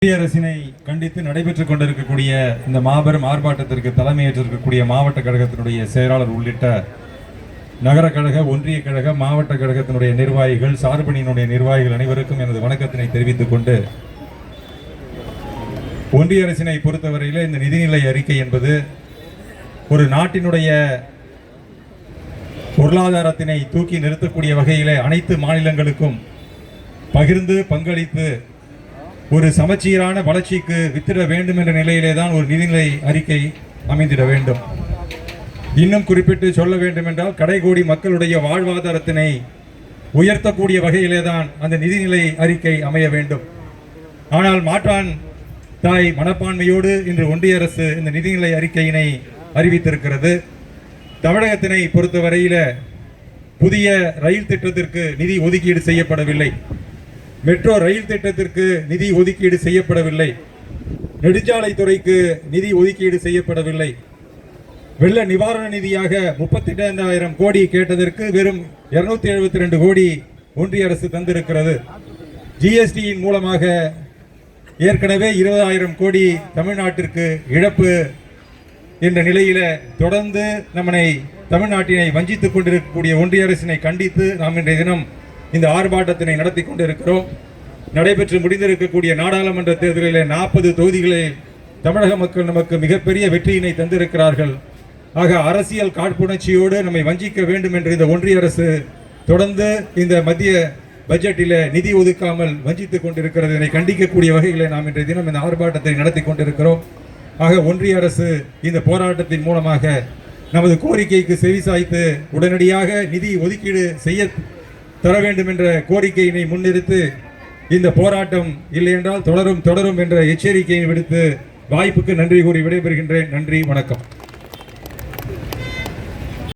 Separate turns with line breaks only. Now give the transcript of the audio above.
மத்திய அரசினை கண்டித்து நடைபெற்றுக் கொண்டிருக்கக்கூடிய இந்த மாபெரும் ஆர்ப்பாட்டத்திற்கு தலைமையேற்றிருக்கக்கூடிய மாவட்ட கழகத்தினுடைய செயலாளர் உள்ளிட்ட நகர கழக, ஒன்றிய கழக, மாவட்ட கழகத்தினுடைய நிர்வாகிகள், சார்பணியினுடைய நிர்வாகிகள் அனைவருக்கும் எனது வணக்கத்தினை தெரிவித்துக் கொண்டு, ஒன்றிய அரசினை பொறுத்தவரையில் இந்த நிதிநிலை அறிக்கை என்பது ஒரு நாட்டினுடைய பொருளாதாரத்தினை தூக்கி நிறுத்தக்கூடிய வகையிலே அனைத்து மாநிலங்களுக்கும் பகிர்ந்து பங்களித்து ஒரு சமச்சீரான வளர்ச்சிக்கு வித்திட வேண்டும் என்ற நிலையிலே தான் ஒரு நிதிநிலை அறிக்கை அமைந்திட வேண்டும். இன்னும் குறிப்பிட்டு சொல்ல வேண்டும் என்றால், கடைகோடி மக்களுடைய வாழ்வாதாரத்தினை உயர்த்தக்கூடிய வகையிலே தான் அந்த நிதிநிலை அறிக்கை அமைய வேண்டும். ஆனால் மாற்றான் தாய் மனப்பான்மையோடு இன்று ஒன்றிய அரசு இந்த நிதிநிலை அறிக்கையினை அறிவித்திருக்கிறது. தமிழகத்தினை பொறுத்தவரையில புதிய ரயில் திட்டத்திற்கு நிதி ஒதுக்கீடு செய்யப்படவில்லை. மெட்ரோ ரயில் திட்டத்திற்கு நிதி ஒதுக்கீடு செய்யப்படவில்லை. நெடுஞ்சாலைத்துறைக்கு நிதி ஒதுக்கீடு செய்யப்படவில்லை. வெள்ள நிவாரண நிதியாக 32,000 கோடி கேட்டதற்கு வெறும் 272 கோடி ஒன்றிய அரசு தந்திருக்கிறது. ஜிஎஸ்டியின் மூலமாக ஏற்கனவே 20,000 கோடி தமிழ்நாட்டிற்கு இழப்பு என்ற நிலையில தொடர்ந்து நம்மை தமிழ்நாட்டினை வஞ்சித்துக் கொண்டிருக்கக்கூடிய ஒன்றிய அரசினை கண்டித்து நாம் இன்றைய தினம் இந்த ஆர்ப்பாட்டத்தினை நடத்தி கொண்டிருக்கிறோம். நடைபெற்று முடிந்திருக்கக்கூடிய நாடாளுமன்ற தேர்தலில் 40 தொகுதிகளில் தமிழக மக்கள் நமக்கு மிகப்பெரிய வெற்றியினை தந்திருக்கிறார்கள். ஆக அரசியல் காழ்ப்புணர்ச்சியோடு நம்மை வஞ்சிக்க வேண்டும் என்று இந்த ஒன்றிய அரசு தொடர்ந்து இந்த மத்திய பட்ஜெட்டில் நிதி ஒதுக்காமல் வஞ்சித்துக் கொண்டிருக்கிறது. இதனை கண்டிக்கக்கூடிய வகையில் நாம் இன்றைய தினம் இந்த ஆர்ப்பாட்டத்தை நடத்தி கொண்டிருக்கிறோம். ஆக ஒன்றிய அரசு இந்த போராட்டத்தின் மூலமாக நமது கோரிக்கைக்கு செவிசாய்த்து உடனடியாக நிதி ஒதுக்கீடு செய்ய தர வேண்டும் என்ற கோரிக்கையினை முன்னிறுத்து இந்த போராட்டம் இல்லை என்றால் தொடரும் என்ற எச்சரிக்கையை விடுத்து வாய்ப்புக்கு நன்றி கூறி விடைபெறுகின்றேன். நன்றி, வணக்கம்.